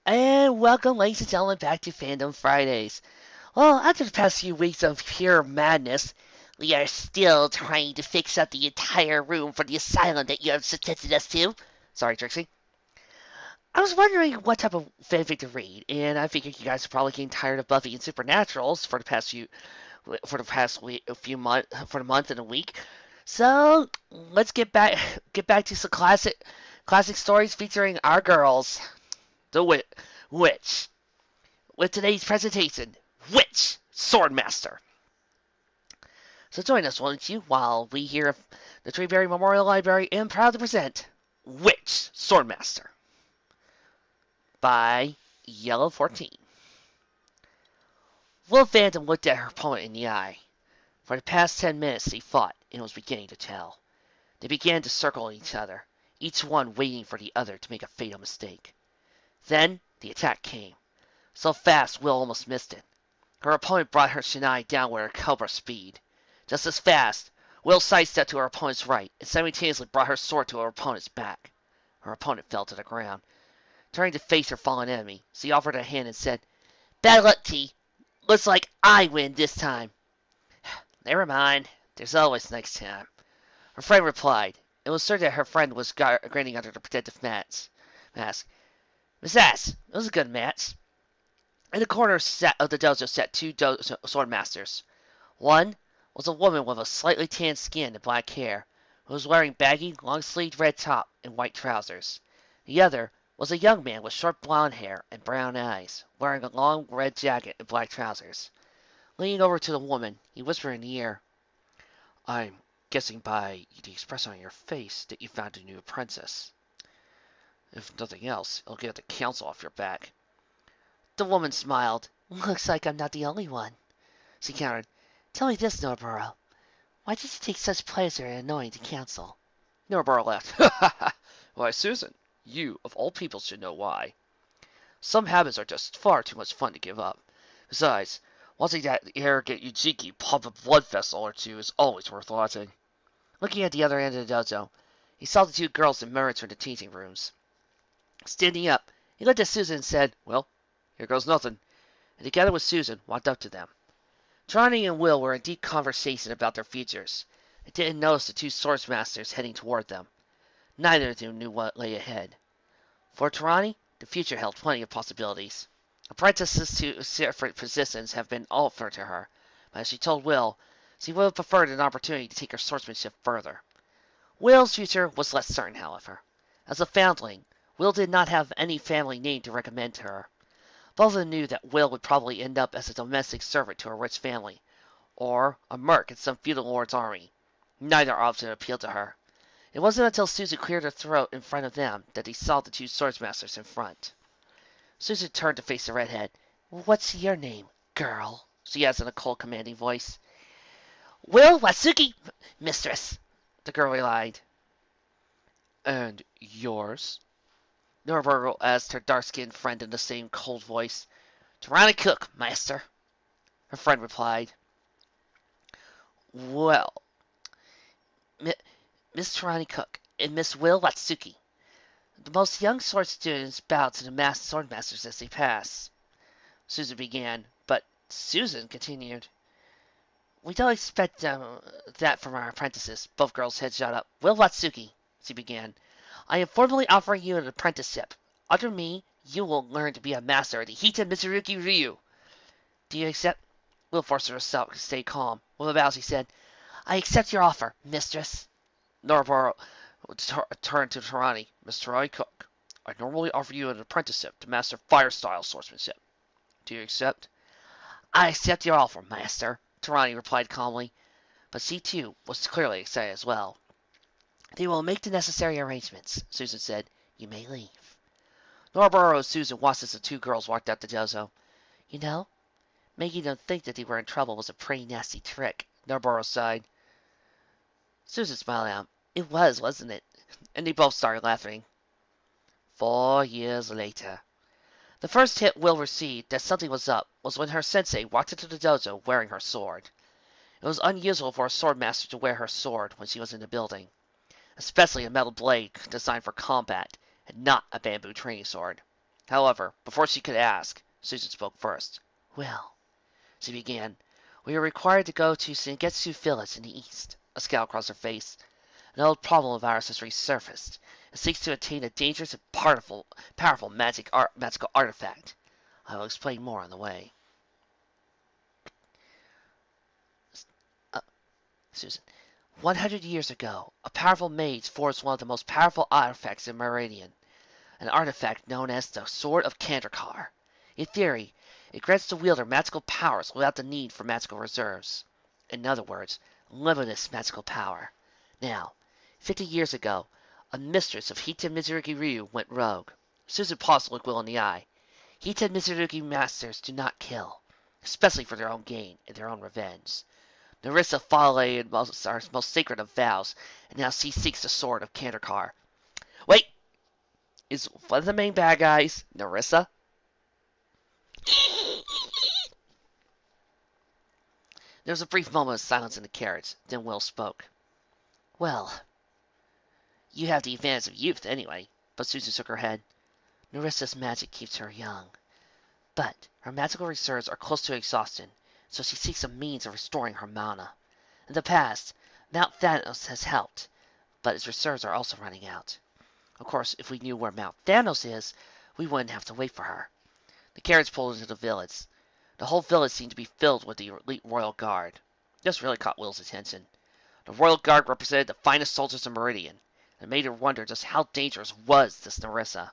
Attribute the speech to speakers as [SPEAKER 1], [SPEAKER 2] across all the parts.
[SPEAKER 1] And welcome, ladies and gentlemen, back to Fandom Fridays. Well, after the past few weeks of pure madness, we are still trying to fix up the entire room for the asylum that you have subjected us to. Sorry, Trixie. I was wondering what type of fanfic to read, and I figured you guys are probably getting tired of Buffy and Supernaturals few month for the month and a week. So let's get back to some classic stories featuring our girls, the witch. With today's presentation, Witch Swordmaster. So join us, won't you, while we hear the Treeberry Memorial Library and proud to present Witch Swordmaster by Yelllow 14. Will Phantom looked at her opponent in the eye. For the past 10 minutes they fought, and it was beginning to tell. They began to circle each other, each one waiting for the other to make a fatal mistake. Then the attack came. So fast Will almost missed it. Her opponent brought her shinai down with her cobra speed. Just as fast, Will sidestepped to her opponent's right and simultaneously brought her sword to her opponent's back. Her opponent fell to the ground. Turning to face her fallen enemy, she offered a hand and said, "Bad luck, T. Looks like I win this time." "Never mind. There's always next time," her friend replied. It was certain that her friend was grinning under the protective mask. "Miss Ass, it was a good match." In the corner of the dojo sat two swordmasters. One was a woman with a slightly tanned skin and black hair, who was wearing baggy, long-sleeved red top and white trousers. The other was a young man with short blonde hair and brown eyes, wearing a long red jacket and black trousers. Leaning over to the woman, he whispered in the ear, "I'm guessing by the expression on your face that you found a new apprentice. If nothing else, it'll get the council off your back." The woman smiled. "Looks like I'm not the only one," she countered. "Tell me this, Norboro. Why did you take such pleasure in annoying the council?"
[SPEAKER 2] Norboro laughed. "Why, Susan, you, of all people, should know why. Some habits are just far too much fun to give up. Besides, watching that arrogant Yujiki pump a blood vessel or two is always worth watching."
[SPEAKER 1] Looking at the other end of the dojo, he saw the two girls emerge from the teaching rooms. Standing up, he looked at Susan and said,
[SPEAKER 2] "Well, here goes nothing,"
[SPEAKER 1] and together with Susan, walked up to them. Trani and Will were in deep conversation about their futures. They didn't notice the two swordsmasters heading toward them. Neither of them knew what lay ahead. For Trani, the future held plenty of possibilities. Apprentices to different positions have been offered to her, but as she told Will, she would have preferred an opportunity to take her swordsmanship further. Will's future was less certain, however. As a foundling, Will did not have any family name to recommend to her. Both of them knew that Will would probably end up as a domestic servant to a rich family, or a merc in some feudal lord's army. Neither option appealed to her. It wasn't until Susan cleared her throat in front of them that they saw the two swordsmasters in front. Susan turned to face the redhead. "What's your name, girl?" she asked in a cold, commanding voice. "Will Watsuki, mistress," the girl replied.
[SPEAKER 2] "And yours?"
[SPEAKER 1] Norboro asked her dark-skinned friend in the same cold voice. "Tarani Cook, master," her friend replied. "Well, Miss Tarani Cook and Miss Will Watsuki." The most young sword students bowed to the masked swordmasters as they passed. Susan began, but Susan continued. "We don't expect that from our apprentices." Both girls' heads shot up. "Will Watsuki," she began, "I am formally offering you an apprenticeship. Under me, you will learn to be a master of the Hita Mitsurugi Ryu. Do you accept?" Will forced herself to stay calm. With a bow, she said, "I accept your offer, mistress."
[SPEAKER 2] Norboro turned to Tarani. "Miss Tarani Cook, I normally offer you an apprenticeship to master fire-style swordsmanship. Do you accept?"
[SPEAKER 1] "I accept your offer, master," Tarani replied calmly. But she, too, was clearly excited as well. "They will make the necessary arrangements," Susan said. "You may leave." Norboro and Susan watched as the two girls walked out the dojo. "You know, making them think that they were in trouble was a pretty nasty trick," Norboro sighed. Susan smiled at him. "It was, wasn't it?" And they both started laughing. 4 years later. The first hint Will received that something was up was when her sensei walked into the dojo wearing her sword. It was unusual for a swordmaster to wear her sword when she was in the building, especially a metal blade designed for combat and not a bamboo training sword. However, before she could ask, Susan spoke first. "Well," she began, "we are required to go to Sengetsu Village in the east." A scowl crossed her face. "An old problem of ours has resurfaced. It seeks to attain a dangerous and powerful magical artifact. I will explain more on the way." Uh, Susan. 100 years ago, a powerful mage forged one of the most powerful artifacts in MEridian, an artifact known as the Sword of Kandrakar. In theory, it grants the wielder magical powers without the need for magical reserves. In other words, limitless magical power. Now, 50 years ago, a mistress of Hiten Mizurugi Ryu went rogue. Susan paused to look Will in the eye. Hiten Mizurugi masters do not kill, especially for their own gain and their own revenge. Nerissa violated our most sacred of vows, and now she seeks the sword of Kandrakar. Wait! Is one of the main bad guys Nerissa? There was a brief moment of silence in the carriage. Then Will spoke. "Well, you have the advantage of youth, anyway." But Susan shook her head. "Nerissa's magic keeps her young. But her magical reserves are close to exhaustion, so she seeks a means of restoring her mana. In the past, Mount Thanos has helped, but its reserves are also running out. Of course, if we knew where Mount Thanos is, we wouldn't have to wait for her." The carriage pulled into the village. The whole village seemed to be filled with the elite royal guard. This really caught Will's attention. The royal guard represented the finest soldiers in MEridian, and made her wonder just how dangerous was this Nerissa.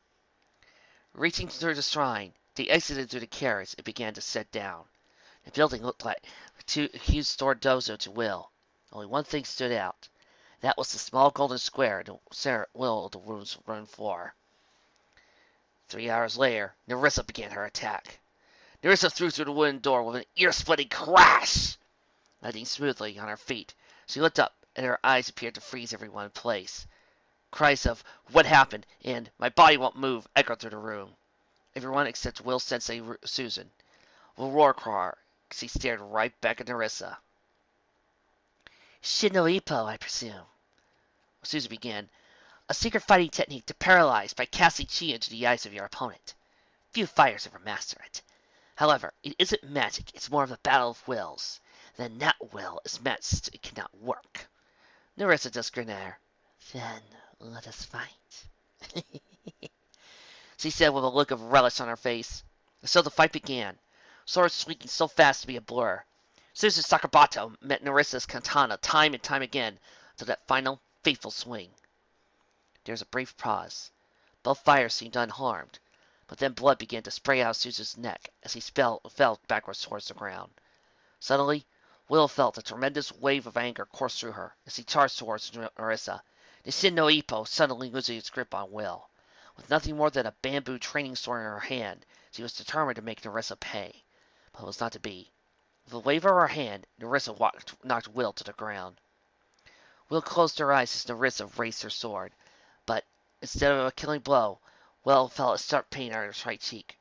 [SPEAKER 1] Reaching through the shrine, they exited through the carriage and began to sit down. The building looked like a huge store dozo to Will. Only one thing stood out. That was the small golden square in the middle of the room's floor. 3 hours later, Nerissa began her attack. Nerissa threw through the wooden door with an ear-splitting crash. Landing smoothly on her feet, she looked up, and her eyes appeared to freeze everyone in place. Cries of "What happened?" and "My body won't move" echoed through the room. Everyone except Will Sensei Susan. With a roar cry, she stared right back at Nerissa. "Shinoippo, I presume," Susan began. "A secret fighting technique to paralyze by casting chi into the eyes of your opponent. Few fighters ever master it. However, it isn't magic, it's more of a battle of wills. Then that will is matched, it cannot work." Nerissa just grinned at her. "Then let us fight," she said with a look of relish on her face. So the fight began, swords swinging so fast to be a blur. Susan Sakabato met Nerissa's katana time and time again to that final, fateful swing. There was a brief pause. Both fighters seemed unharmed, but then blood began to spray out of Susan's neck as he fell backwards towards the ground. Suddenly, Will felt a tremendous wave of anger course through her as he charged towards Nerissa, the Shin no Ippo suddenly losing its grip on Will. With nothing more than a bamboo training sword in her hand, she was determined to make Nerissa pay. But it was not to be. With a wave of her hand, Nerissa knocked Will to the ground. Will closed her eyes as Nerissa raised her sword, but instead of a killing blow, Will felt a sharp pain on her right cheek.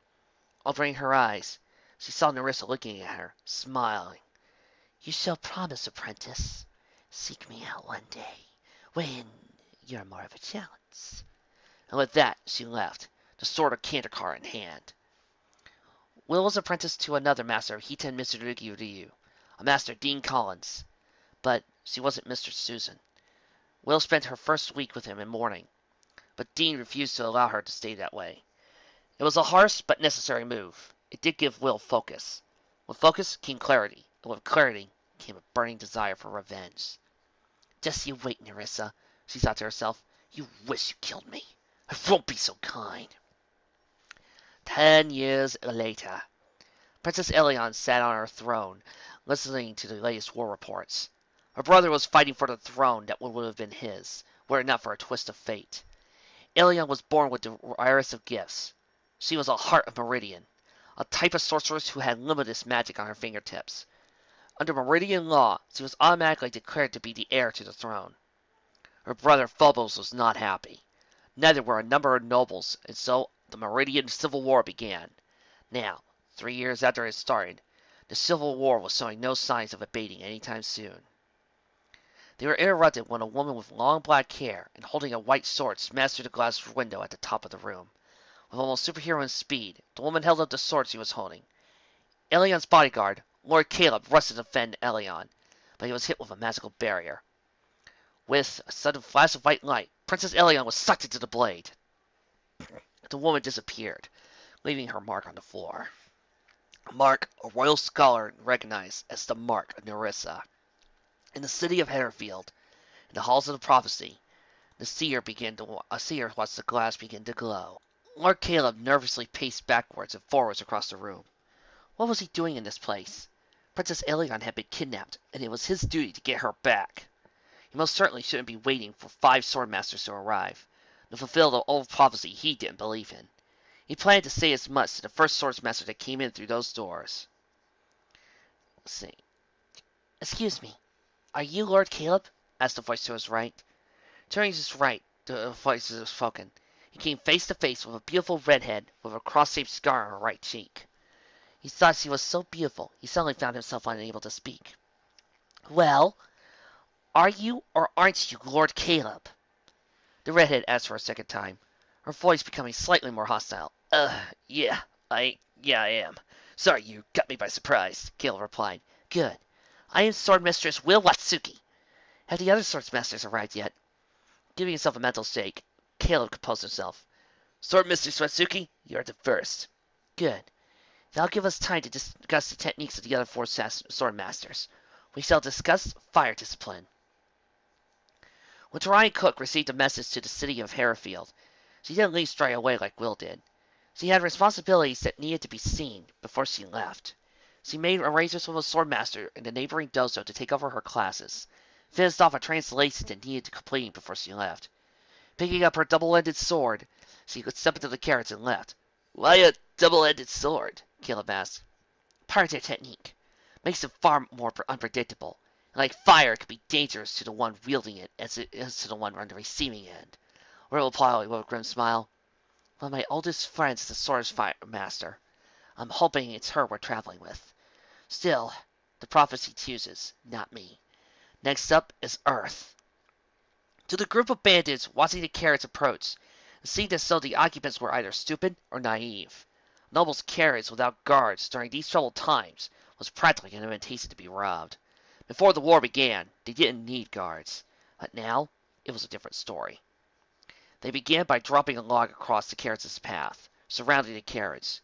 [SPEAKER 1] Opening her eyes, she saw Nerissa looking at her, smiling. "You shall promise, apprentice. Seek me out one day, when you're more of a challenge." And with that, she left, the sword of Kandrakar in hand. Will was apprenticed to another master of Hiten Mizurugi Ryu, a master Dean Collins. But she wasn't Mistress Susan. Will spent her first week with him in mourning, but Dean refused to allow her to stay that way. It was a harsh but necessary move. It did give Will focus. With focus came clarity, and with clarity came a burning desire for revenge. "Just you wait, Nerissa," she thought to herself. "You wish you killed me. I won't be so kind." 10 years later, Princess Elion sat on her throne, listening to the latest war reports. Her brother was fighting for the throne that would have been his, were it not for a twist of fate. Elion was born with the rarest of gifts. She was a heart of MEridian, a type of sorceress who had limitless magic on her fingertips. Under MEridian law, she was automatically declared to be the heir to the throne. Her brother Phobos was not happy. Neither were a number of nobles, and so the MEridian Civil War began. Now, 3 years after it started, the Civil War was showing no signs of abating anytime soon. They were interrupted when a woman with long black hair and holding a white sword smashed through the glass window at the top of the room. With almost superhero speed, the woman held up the sword she was holding. Elion's bodyguard, Lord Caleb, rushed to defend Elion, but he was hit with a magical barrier. With a sudden flash of white light, Princess Elion was sucked into the blade. The woman disappeared, leaving her mark on the floor. A mark a royal scholar recognized as the Mark of Nerissa. In the city of Heatherfield, in the halls of the prophecy, a seer watched the glass begin to glow. Lord Caleb nervously paced backwards and forwards across the room. What was he doing in this place? Princess Elion had been kidnapped, and it was his duty to get her back. He most certainly shouldn't be waiting for 5 swordmasters to arrive, to fulfill the old prophecy he didn't believe in. He planned to say as much to the first swordsmaster that came in through those doors. Let's see. Excuse me, are you Lord Caleb? Asked the voice to his right. Turning to his right, the voice was spoken. He came face to face with a beautiful redhead with a cross-shaped scar on her right cheek. He thought she was so beautiful, he suddenly found himself unable to speak. Well, are you or aren't you Lord Caleb? The redhead asked for a second time, her voice becoming slightly more hostile. Yeah, I am. Sorry you got me by surprise, Caleb replied. Good. I am Swordmistress Will Watsuki. Have the other swordsmasters arrived yet? Giving himself a mental shake, Caleb composed himself. Swordmistress Watsuki, you are the first. Good. That'll give us time to discuss the techniques of the other 4 swordmasters. We shall discuss fire discipline. When Torian Cook received a message to the city of Heatherfield, she didn't leave straight away like Will did. She had responsibilities that needed to be seen before she left. She made arrangements with a swordmaster in the neighboring dojo to take over her classes, finished off a translation that needed completing before she left. Picking up her double-ended sword, she stepped into the carriage and left. Why a double-ended sword? Caleb asked. Part of their technique. Makes it far more unpredictable. And like fire, it can be dangerous to the one wielding it as it is to the one on the receiving end. Will replied with a grim smile. One of my oldest friends is a swordmaster. I'm hoping it's her we're traveling with. Still, the prophecy chooses, not me. Next up is Earth. To the group of bandits watching the carriage approach, it seemed as though the occupants were either stupid or naive. Noble's carriage without guards during these troubled times was practically an invitation to be robbed. Before the war began, they didn't need guards, but now it was a different story. They began by dropping a log across the carriage's path, surrounding the carriage.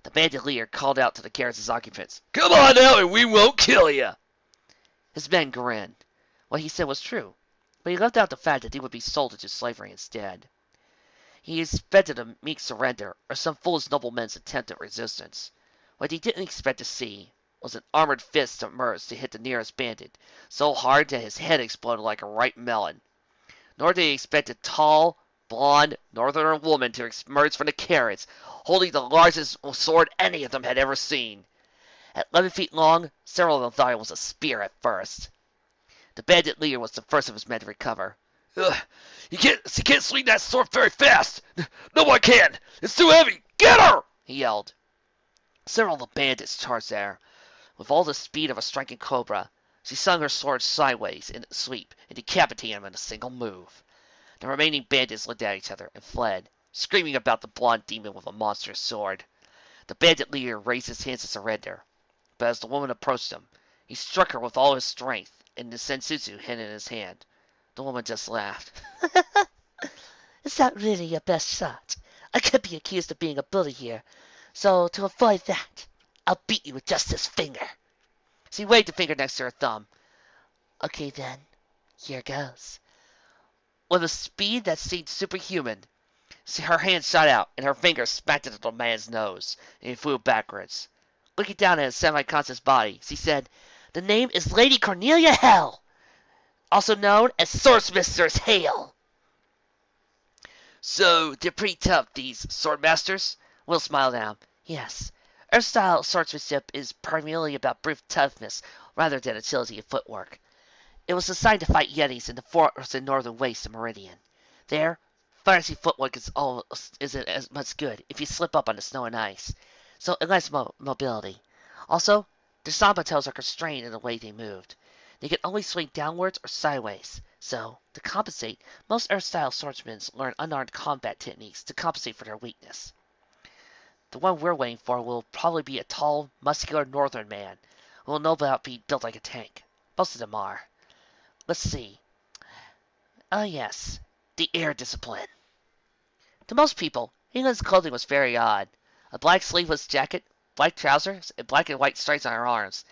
[SPEAKER 1] The bandit leader called out to the carriage's occupants, Come on out and we won't kill you! His men grinned. What he said was true, but he left out the fact that they would be sold into slavery instead. He expected a meek surrender or some foolish nobleman's attempt at resistance. What he didn't expect to see was an armored fist emerge to hit the nearest bandit, so hard that his head exploded like a ripe melon. Nor did he expect a tall, blonde, northern woman to emerge from the carriage, holding the largest sword any of them had ever seen. At 11 feet long, several of them thought it was a spear at first. The bandit leader was the first of his men to recover. She can't swing that sword very fast! No one can! It's too heavy! Get her! He yelled. Several of the bandits charged at her. With all the speed of a striking cobra, she swung her sword sideways in a sweep and decapitated him in a single move. The remaining bandits looked at each other and fled, screaming about the blonde demon with a monstrous sword. The bandit leader raised his hands to surrender, but as the woman approached him, he struck her with all his strength and the senjutsu hidden in his hand. The woman just laughed. Is that really your best shot? I could be accused of being a bully here, so to avoid that, I'll beat you with just this finger. She waved the finger next to her thumb. Okay then, here goes. With a speed that seemed superhuman, her hand shot out and her finger smacked into the man's nose, and he flew backwards. Looking down at his semi-conscious body, she said, The name is Lady Cornelia Hell, also known as Swordmistress Hale. So, they're pretty tough, these swordmasters? Will smiled at him. Yes. Earth-style swordsmanship is primarily about brute toughness rather than agility and footwork. It was designed to fight yetis in the forests and northern wastes of Meridian. There, fancy footwork isn't as much good if you slip up on the snow and ice, so it lacks mobility. Also, the sambatos are constrained in the way they moved. They can only swing downwards or sideways, so, to compensate, most Earth-style swordsmen learn unarmed combat techniques to compensate for their weakness. The one we're waiting for will probably be a tall, muscular northern man who will no doubt be built like a tank. Most of them are. Let's see. Oh, yes. The air discipline. To most people, England's clothing was very odd. A black sleeveless jacket, black trousers, and black and white stripes on her arms.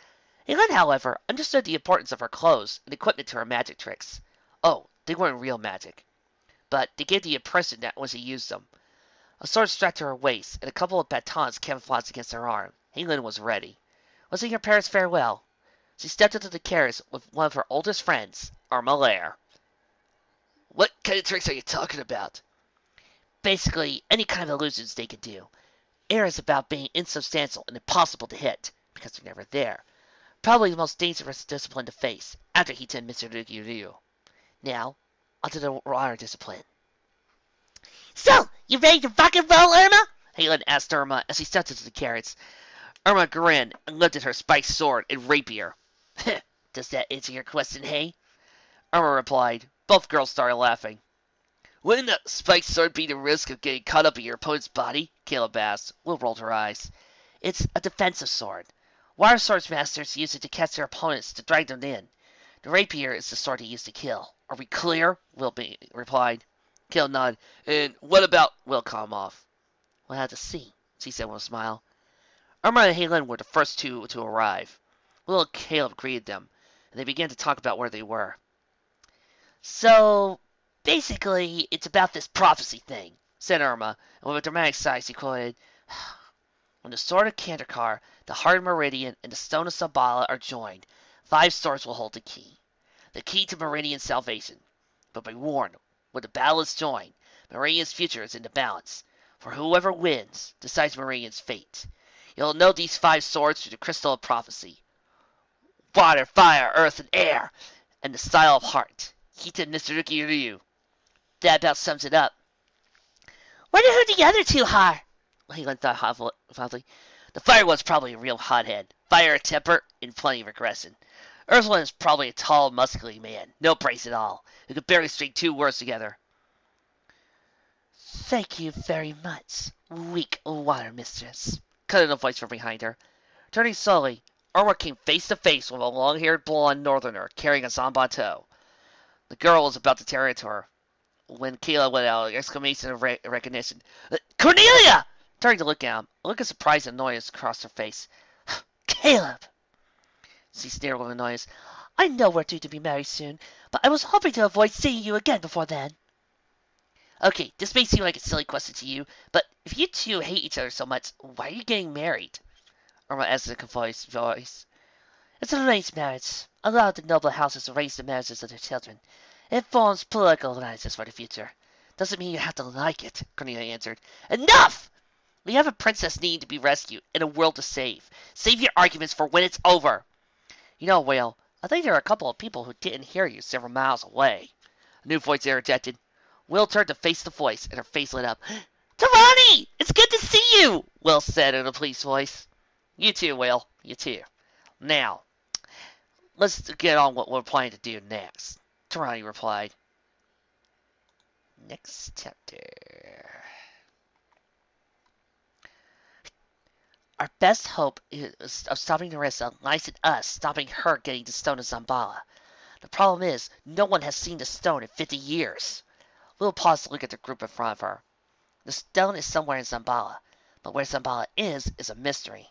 [SPEAKER 1] England, however, understood the importance of her clothes and equipment to her magic tricks. Oh, they weren't real magic, but they gave the impression that when she used them. A sword strapped to her waist and a couple of batons camouflaged against her arm. England was ready. Was her parents' farewell? She stepped into the carriage with one of her oldest friends, Irma.
[SPEAKER 2] What kind of tricks are you talking about?
[SPEAKER 1] Basically, any kind of illusions they could do. Air is about being insubstantial and impossible to hit, because they're never there. Probably the most dangerous discipline to face, after Hita and Mr. Ryu. Now, onto the water discipline. So, you ready to rock and roll, Irma? Halen asked Irma as he stepped into the carriage. Irma grinned and lifted her spiked sword and rapier. Does that answer your question, hey? Irma replied. Both girls started laughing.
[SPEAKER 2] Wouldn't a spiked sword be the risk of getting caught up in your opponent's body?
[SPEAKER 1] Caleb asked. Will rolled her eyes. It's a defensive sword. Water swordsmasters use it to catch their opponents to drag them in. The rapier is the sword they use to kill. Are we clear? Will replied.
[SPEAKER 2] Caleb nodded. And what about... Will calm off.
[SPEAKER 1] We'll have to see, she said with a smile. Irma and Halen were the first two to arrive. Will and Caleb greeted them, and they began to talk about where they were. So, basically, it's about this prophecy thing, said Irma, and with a dramatic sigh she quoted, When the sword of Kandakar, the heart of Meridian, and the stone of Sabala are joined, 5 swords will hold the key to Meridian's salvation. But be warned, when the battle is joined, Meridian's future is in the balance, for whoever wins decides Meridian's fate. You'll know these 5 swords through the crystal of prophecy. Water, fire, earth, and air, and the style of heart. Hita and Mr. Ryu. That about sums it up. Wonder who the other 2 are? Halen thought fondly. The fire one's probably a real hothead. Fire a temper and plenty of aggression. Earth one is probably a tall, muscular man, no brace at all, who could barely string 2 words together. Thank you very much, weak water mistress, cut in a voice from behind her. Turning slowly, Irma came face to face with a long-haired blonde northerner carrying a Zambato. The girl was about to tear into her when Kayla let out an exclamation of recognition. Cornelia! Turning to look at him, a look of surprise and annoyance crossed her face. Caleb! She sneered with annoyance. I know we're due to be married soon, but I was hoping to avoid seeing you again before then. Okay, this may seem like a silly question to you, but if you two hate each other so much, why are you getting married? Irma asked in a confused voice. It's an arranged marriage. A lot of the noble houses arrange the marriages of their children. It forms political alliances for the future. Doesn't mean you have to like it, Cornelia answered. Enough! We have a princess needing to be rescued and a world to save. Save your arguments for when it's over. You know, Whale, I think there are a couple of people who didn't hear you several miles away. A new voice interjected. Will turned to face the voice, and her face lit up. Tarani! It's good to see you! Will said in a pleased voice. You too, Will. You too. Now, let's get on what we're planning to do next. Tarani replied. Next chapter. Our best hope is of stopping Nerissa lies in us stopping her getting the stone of Zambala. The problem is, no one has seen the stone in 50 years. We'll pause to look at the group in front of her. The stone is somewhere in Zambala, but where Zambala is a mystery.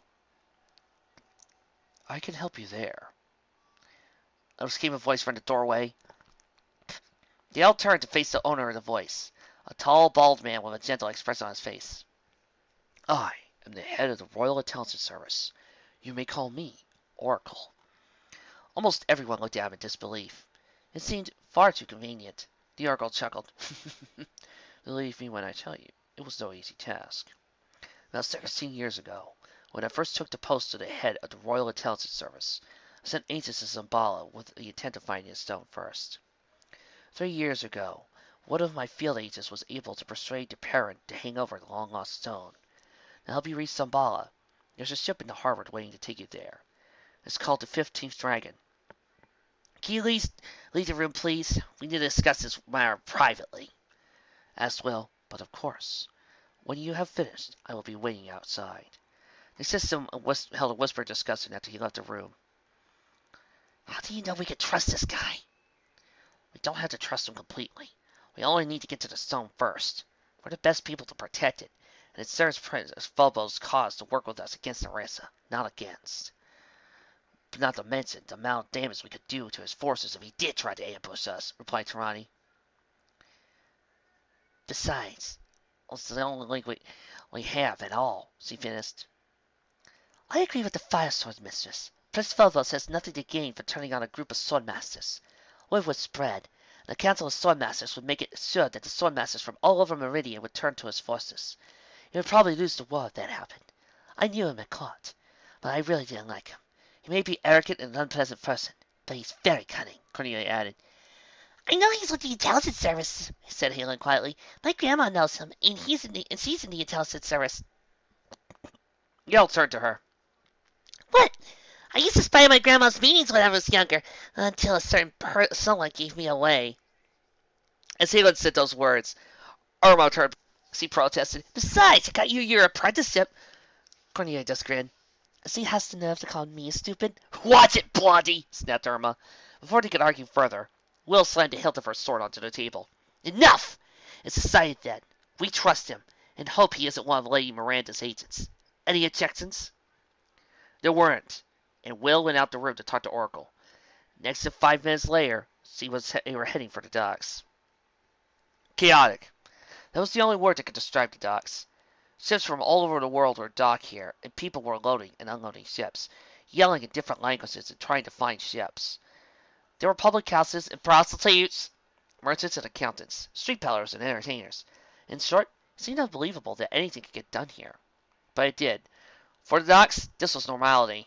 [SPEAKER 2] I can help you there.
[SPEAKER 1] There came a voice from the doorway. They all turned to face the owner of the voice, a tall, bald man with a gentle expression on his face.
[SPEAKER 2] I am the head of the Royal Intelligence Service. You may call me Oracle.
[SPEAKER 1] Almost everyone looked at him in disbelief. It seemed far too convenient. The Oracle chuckled.
[SPEAKER 2] Believe me when I tell you, it was no easy task. About 16 years ago, when I first took the post of the head of the Royal Intelligence Service, I sent agents to Zambala with the intent of finding the stone first. 3 years ago, one of my field agents was able to persuade the parent to hang over the long-lost stone. To help you reach Zambala, there's a ship in the harbor waiting to take you there. It's called the 15th Dragon.
[SPEAKER 1] Can you leave the room, please? We need to discuss this matter privately.
[SPEAKER 2] Asked Will, but of course.
[SPEAKER 1] When you have finished, I will be waiting outside. The assistant held a whispered discussion after he left the room. How do you know we can trust this guy? We don't have to trust him completely. We only need to get to the stone first. We're the best people to protect it, and it serves Prince Fulbo's cause to work with us against Orisa, not against. But not to mention the amount of damage we could do to his forces if he did try to ambush us, replied Tarani. Besides, it's the only link we have at all, she finished. I agree with the Fire Sword Mistress. Prince Phobos has nothing to gain for turning on a group of swordmasters. Word would spread, and the Council of Swordmasters would make it sure that the swordmasters from all over Meridian would turn to his forces. He would probably lose the war if that happened. I knew him at court, but I really didn't like him. He may be arrogant and an unpleasant person, but he's very cunning, Cornelia added. I know he's with the intelligence service, said Helen quietly. My grandma knows him, and she's in the intelligence service. Yell turned to her. What? I used to spy on my grandma's meetings when I was younger, until a certain someone gave me away. As Helen said those words, Irma turned. She protested. Besides, I got you your apprenticeship. Cornelia just grinned. As he has the nerve to call me stupid. Watch it, Blondie, snapped Irma. Before they could argue further, Will slammed the hilt of her sword onto the table. Enough! It's decided then. We trust him, and hope he isn't one of Lady Miranda's agents. Any objections? There weren't, and Will went out the room to talk to Oracle. Next to 5 minutes later, they were heading for the docks. Chaotic. That was the only word that could describe the docks. Ships from all over the world were docked here, and people were loading and unloading ships, yelling in different languages and trying to find ships. There were public houses and prostitutes, merchants and accountants, street peddlers and entertainers. In short, it seemed unbelievable that anything could get done here. But it did. For the docks, this was normality.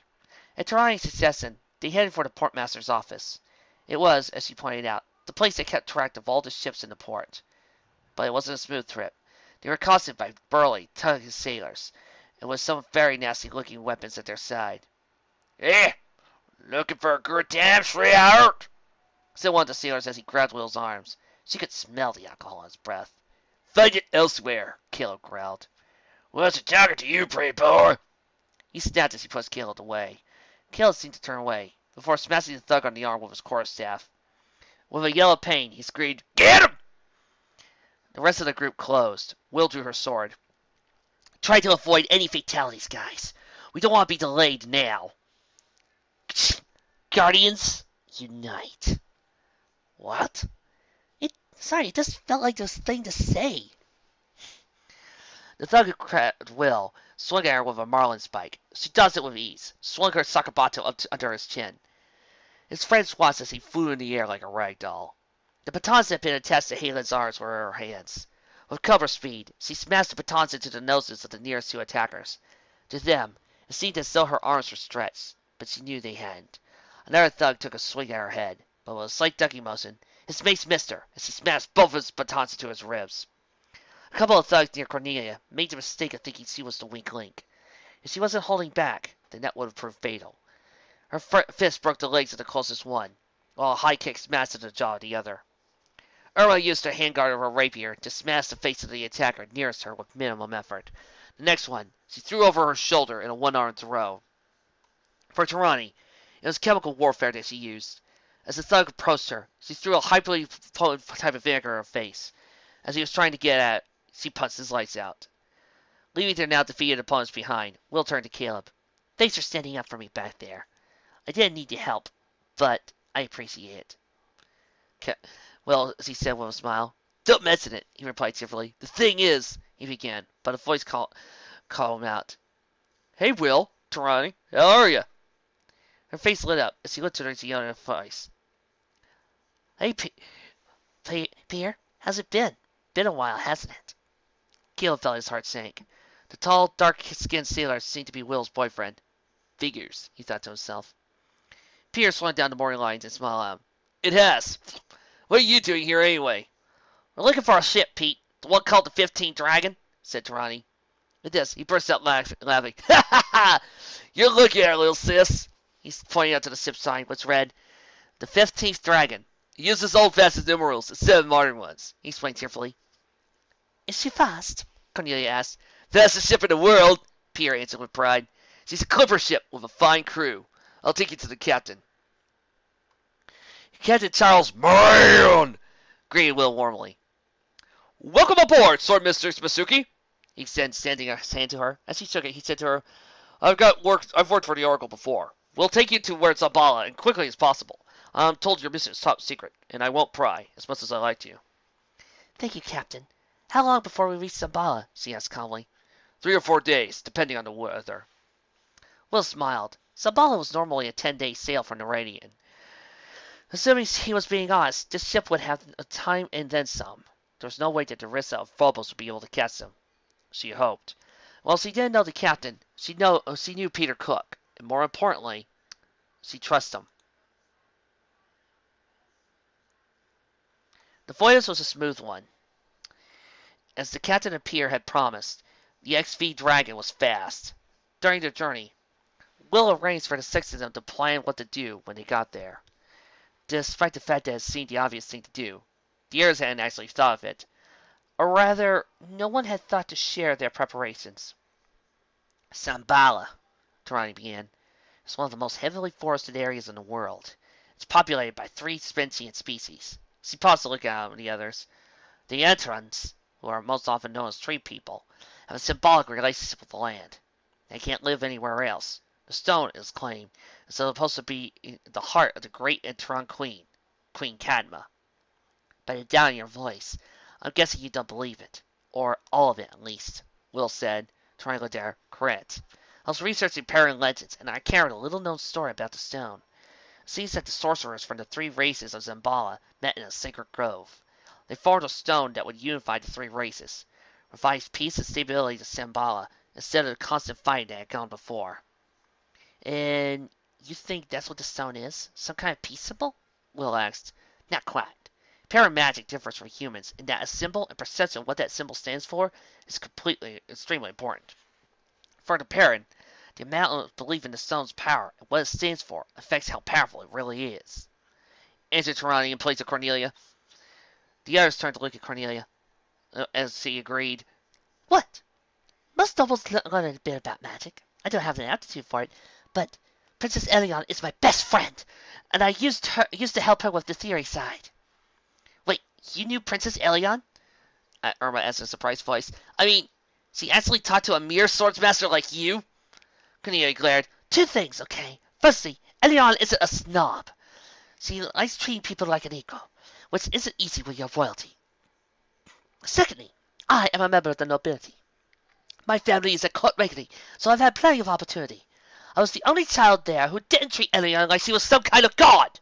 [SPEAKER 1] At Tarani's suggestion, they headed for the portmaster's office. It was, as she pointed out, the place that kept track of all the ships in the port. But it wasn't a smooth trip. They were accosted by burly, tugging sailors, and with some very nasty-looking weapons at their side. Eh! Looking for a good time, sweetheart? Said one of the sailors as he grabbed Will's arms. She could smell the alcohol in his breath. Find it elsewhere, Caleb growled. What's he talking to you, pretty boy? He snapped as he pushed Caleb away. Caleb seemed to turn away, before smashing the thug on the arm with his quarterstaff. With a yell of pain, he screamed, Get him! The rest of the group closed. Will drew her sword. Try to avoid any fatalities, guys. We don't want to be delayed now. Guardians, unite. What? It just felt like this thing to say. The thug grabbed Will, swung at her with a marlin spike. She dodged it with ease, swung her sakabato up under his chin. His friends watched as he flew in the air like a rag doll. The batons that had been attached to Halen's arms were in her hands. With cover speed, she smashed the batons into the noses of the nearest 2 attackers. To them, it seemed as though her arms were stretched, but she knew they hadn't. Another thug took a swing at her head, but with a slight ducking motion, his mace missed her as he smashed both of his batons into his ribs. A couple of thugs near Cornelia made the mistake of thinking she was the weak link. If she wasn't holding back, then that would have proved fatal. Her fist broke the legs of the closest one, while a high kick smashed at the jaw of the other. Irma used her handguard of her rapier to smash the face of the attacker nearest her with minimum effort. The next one, she threw over her shoulder in a one-armed throw. For Tarani, it was chemical warfare that she used. As the thug approached her, she threw a hyperly potent type of vinegar in her face. As he was trying to get at it, she punched his lights out. Leaving their now defeated opponents behind, Will turned to Caleb. Thanks for standing up for me back there. I didn't need your help, but I appreciate it. Well, as he said with a smile. Don't mention it, he replied cheerfully. The thing is, he began, but a voice called him out. Hey, Will, Tarani, how are you? Her face lit up as he looked at her yelling in her face. Hey, Pierre, how's it been? Been a while, hasn't it? Caleb felt his heart sank. The tall, dark-skinned sailor seemed to be Will's boyfriend. Figures, he thought to himself. Pierre swung down the mooring lines and smiled at him. It has. What are you doing here anyway? We're looking for a ship, Pete. The one called the 15th Dragon, said Tarani. At this, he burst out laughing. Ha ha ha! You're looking at it, little sis. He's pointing out to the ship sign, which read, The 15th Dragon. He uses old-fashioned numerals instead of modern ones, he explained tearfully. Is she fast? Cornelia asked. Fastest ship in the world, Pierre answered with pride. She's a clipper ship with a fine crew. I'll take you to the captain. Captain Charles MEridian, greeted Will warmly. Welcome aboard, swordmaster Masuki, he said, extending his hand to her. As he shook it, he said to her, I've worked for the Oracle before. We'll take you to where it's Zambala as quickly as possible. I'm told your mission is top secret, and I won't pry, as much as I like to. Thank you, Captain. How long before we reach Zambala? She asked calmly. 3 or 4 days, depending on the weather. Will smiled. Zambala was normally a 10-day sail from MEridian. Assuming he was being honest, this ship would have a time and then some. There was no way that the Rissa of Phobos would be able to catch them. She hoped. While she didn't know the captain, she knew Peter Cook, and more importantly, she trusted him. The voyage was a smooth one. As the captain and Pierre had promised, the XV Dragon was fast. During their journey, Will arranged for the 6 of them to plan what to do when they got there. Despite the fact that it seemed the obvious thing to do, the others hadn't actually thought of it. Or rather, no one had thought to share their preparations. Zambala, Tarani began, is one of the most heavily forested areas in the world. It's populated by 3 sentient species. She paused to look at the others. The Entrons, who are most often known as tree people, have a symbolic relationship with the land. They can't live anywhere else. The stone, is claimed, is supposed to be in the heart of the great Entron Queen, Queen Kadma. By the down in your voice, I'm guessing you don't believe it. Or all of it, at least, Will said, trying to look there. Correct. I was researching Paran legends, and I carried a little-known story about the stone. It seems that the sorcerers from the 3 races of Zambala met in a sacred grove. They formed a stone that would unify the 3 races, provide peace and stability to Zambala instead of the constant fighting that had gone before. And you think that's what the stone is? Some kind of peace symbol? Will asked. Not quite. Paramagic differs from humans in that a symbol and perception of what that symbol stands for is extremely important. For the Paran, the amount of belief in the stone's power and what it stands for affects how powerful it really is. Answered Tarani in place of Cornelia. The others turned to look at Cornelia as she agreed. What? Most nobles learn a bit about magic. I don't have an aptitude for it, but Princess Elion is my best friend, and I used to help her with the theory side. Wait, you knew Princess Elion? Irma asked in a surprised voice. I mean, she actually talked to a mere swordsmaster like you? Cornelia glared. 2 things, okay? Firstly, Elion isn't a snob. She likes treating people like an equal, which isn't easy when you're royalty. Secondly, I am a member of the nobility. My family is a court regularly, so I've had plenty of opportunity. I was the only child there who didn't treat Elion like she was some kind of god.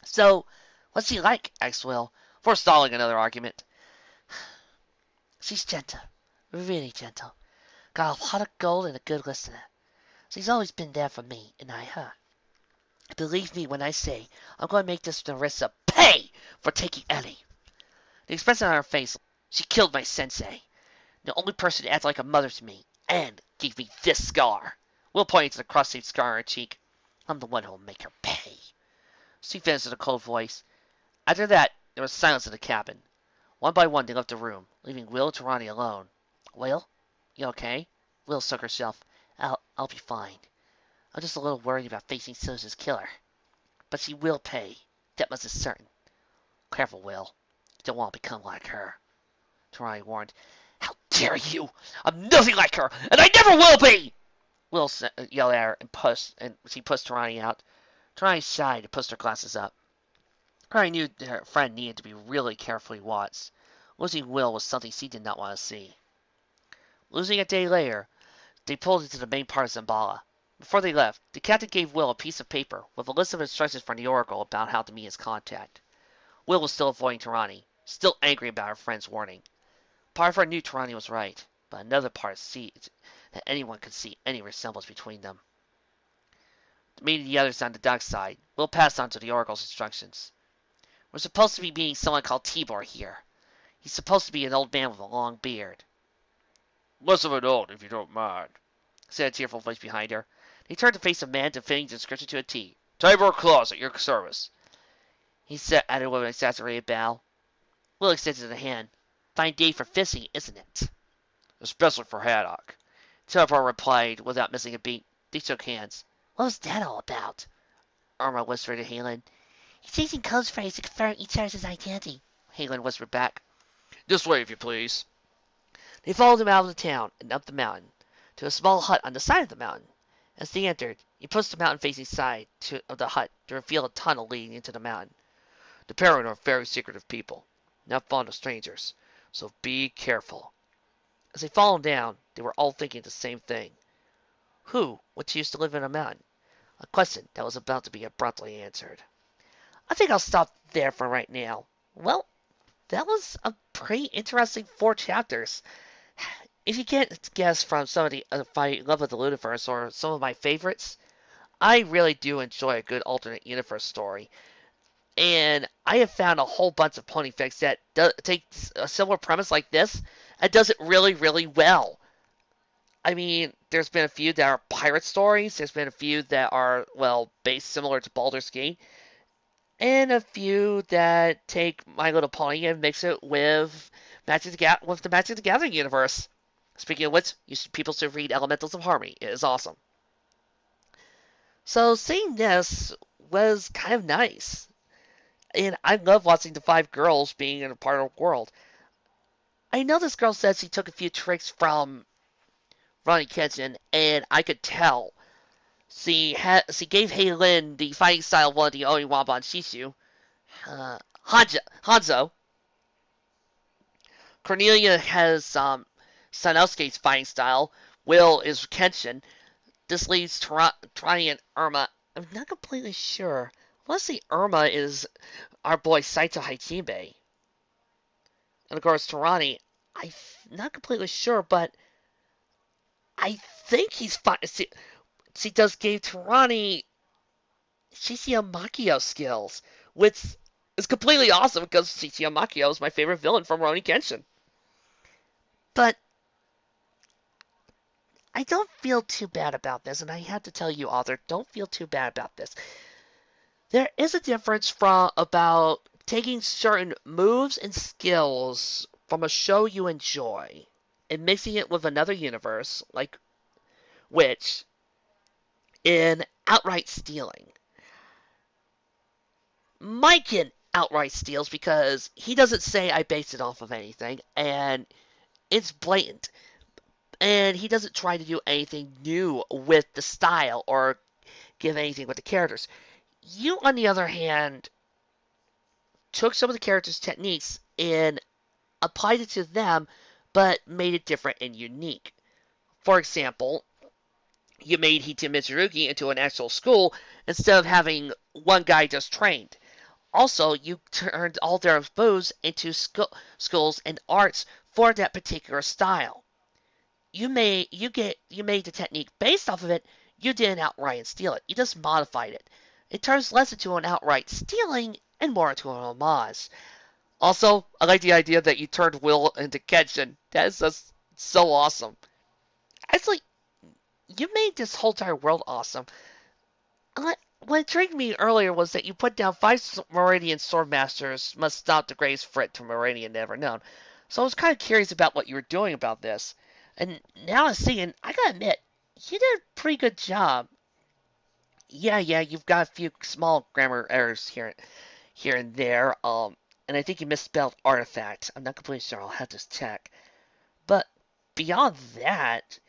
[SPEAKER 1] So, what's she like? Asked Will, forestalling another argument. She's gentle, really gentle. Got a heart of gold and a good listener. She's always been there for me, and I her. Believe me when I say I'm going to make this Narissa pay for taking Ellie. The expression on her face, she killed my sensei. The only person to act like a mother to me, and gave me this scar. Will pointed to the cross-shaped scar on her cheek. I'm the one who'll make her pay. She finished in a cold voice. After that, there was silence in the cabin. One by one, they left the room, leaving Will and Tarani alone. Will? You okay? Will shook herself. I'll be fine. I'm just a little worried about facing Soja's killer. But she will pay. That much is certain. Careful, Will. You don't want to become like her. Tarani warned. How dare you! I'm nothing like her, and I never will be! Will yelled at her and she pushed Tarani out. Tarani sighed and pushed her glasses up. Tarani knew that her friend needed to be really carefully watched. Losing Will was something she did not want to see. Losing a day later, they pulled into the main part of Zambala. Before they left, the captain gave Will a piece of paper with a list of instructions from the Oracle about how to meet his contact. Will was still avoiding Tarani, still angry about her friend's warning. Part of her knew Tarani was right, but another part sees that anyone could see any resemblance between them. Meeting the others on the dock side, Will passed on to the Oracle's instructions. We're supposed to be meeting someone called Tibor here. He's supposed to be an old man with a long beard. Less of an old, if you don't mind, said a tearful voice behind her. He turned to face a man fitting the description to a T. Tibor Claus, at your service. He said, added with an exaggerated bow. Will extended a hand. Fine day for fishing, isn't it?
[SPEAKER 2] especially for Haddock. Teleport replied without missing a beat. They shook hands.
[SPEAKER 1] What was that all about? Irma whispered to Halen. Exchanging codes phrase to confirm each other's identity, Halen whispered back.
[SPEAKER 2] This way, if you please.
[SPEAKER 1] They followed him out of the town and up the mountain to a small hut on the side of the mountain. As they entered, he pushed the mountain-facing side of the hut to reveal a tunnel leading into the mountain.
[SPEAKER 2] The Perrin are very secretive people, not fond of strangers, so be careful.
[SPEAKER 1] As they followed down, they were all thinking the same thing. Who would choose to live in a mountain? A question that was about to be abruptly answered. I think I'll stop there for right now. Well, that was a pretty interesting 4 chapters. If you can't guess from some of the my Love of the Ludiverse or some of my favorites, I really do enjoy a good alternate universe story. And I have found a whole bunch of pony fics that take a similar premise like this and does it really, really well. I mean, there's been a few that are pirate stories. There's been a few that are, well, based similar to Baldur's Gate. And a few that take My Little Pony and mix it with the Magic the Gathering universe. Speaking of which, people should read Elementals of Harmony. It is awesome. So seeing this was kind of nice. And I love watching the 5 girls being in a part of the world. I know this girl said she took a few tricks from Ronnie Kenshin, and I could tell. She gave Heilin the fighting style of one of the Oniwaban Shishu. Hanzo. Cornelia has Sanosuke's fighting style. Will is Kenshin. This leaves Tarani and Irma. I'm not completely sure. I want to say Irma is our boy Saito Hajime. And of course Tarani, I'm not completely sure, but I think he's fine. She just gave Tarani Shishio Makio skills, which is completely awesome because Shishio Makio is my favorite villain from Rurouni Kenshin. But I don't feel too bad about this, and I have to tell you, author, don't feel too bad about this. There is a difference about taking certain moves and skills from a show you enjoy and mixing it with another universe, like which in outright stealing. Maiken outright steals because he doesn't say I based it off of anything, and it's blatant. And he doesn't try to do anything new with the style or give anything with the characters. You, on the other hand, took some of the characters' techniques and applied it to them, but made it different and unique. For example, you made Hita Mitsurugi into an actual school instead of having one guy just trained. Also, you turned all their moves into schools and arts for that particular style. You made the technique based off of it. You didn't outright steal it. You just modified it. It turns less into an outright stealing and more into an homage. Also, I like the idea that you turned Will into Kenshin. That is just so awesome. Actually, you made this whole entire world awesome. What intrigued me earlier was that you put down 5 MEridian swordmasters must stop the greatest threat to MEridian ever known. So I was kind of curious about what you were doing about this. And now I'm seeing, I gotta admit, you did a pretty good job. Yeah, you've got a few small grammar errors here and there. And I think you misspelled artifact. I'm not completely sure. I'll have to check. But beyond that,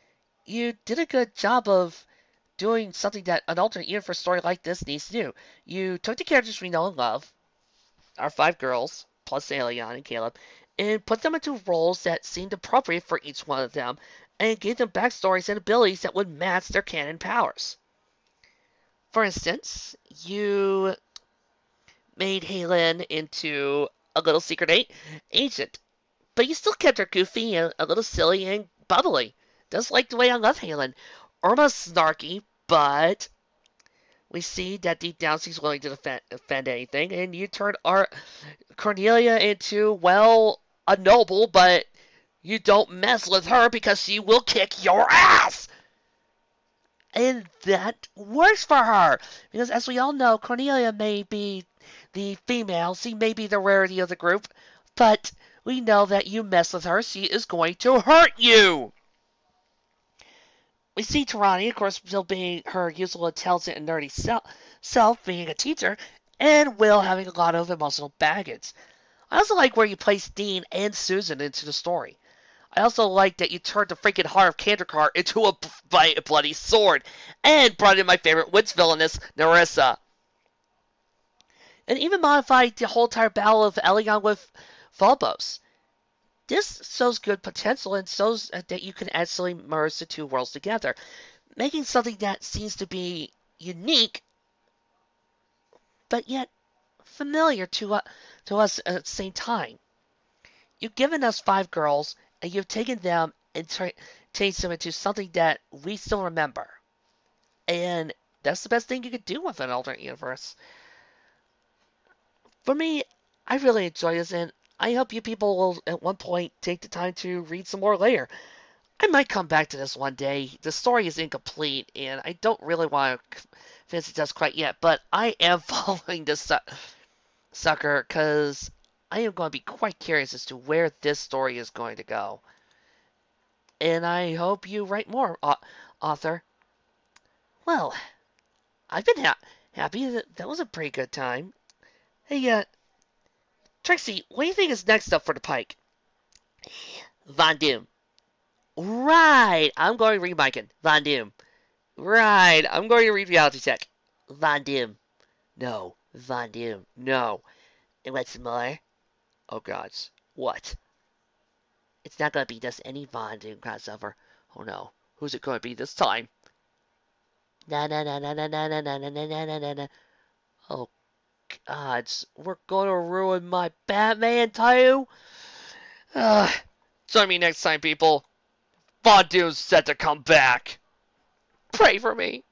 [SPEAKER 1] you did a good job of doing something that an alternate universe story like this needs to do. You took the characters we know and love, our 5 girls, plus Elion and Caleb, and put them into roles that seemed appropriate for each one of them, and gave them backstories and abilities that would match their canon powers. For instance, you made Halen into a little secret agent, but you still kept her goofy and a little silly and bubbly, just like the way I love Halen. Irma's snarky, but we see that deep down she's willing to defend anything, and you turned our Cornelia into, well, a noble, but you don't mess with her because she will kick your ass! And that works for her, because as we all know, Cornelia may be the female, she may be the rarity of the group, but We know that you mess with her, she is going to hurt you. We see Tarani, of course, still being her usual intelligent and nerdy self, being a teacher, and Will having a lot of emotional baggage. I also like where you place Dean and Susan into the story. I also like that you turned the freaking heart of Kandrakar into a bloody sword, and brought in my favorite witch villainess, Nerissa. And even modified the whole entire battle of Elion with Phobos. This shows good potential and shows that you can actually merge the two worlds together, making something that seems to be unique, but yet familiar to us at the same time. You've given us 5 girls, and you've taken them and changed them into something that we still remember. And that's the best thing you could do with an alternate universe. For me, I really enjoy this, and I hope you people will at one point take the time to read some more later. I might come back to this one day. The story is incomplete, and I don't really want to finish it just quite yet, but I am following this sucker because I am going to be quite curious as to where this story is going to go. And I hope you write more, author. Well, I've been happy. That was a pretty good time. Hey, Trixie, what do you think is next up for the pike? Von Doom. Right, I'm going to read Myken. Von Doom. Right, I'm going to read Reality Check. Von Doom. No. Von Doom. No. And what's more? Oh gods. What? It's not going to be just any Von Doom crossover. Oh no. Who's it going to be this time? Na na na na na na na na na na na na na. Oh gods. We're going to ruin my Batman too? Join me next time, people. Von Doom's set to come back. Pray for me.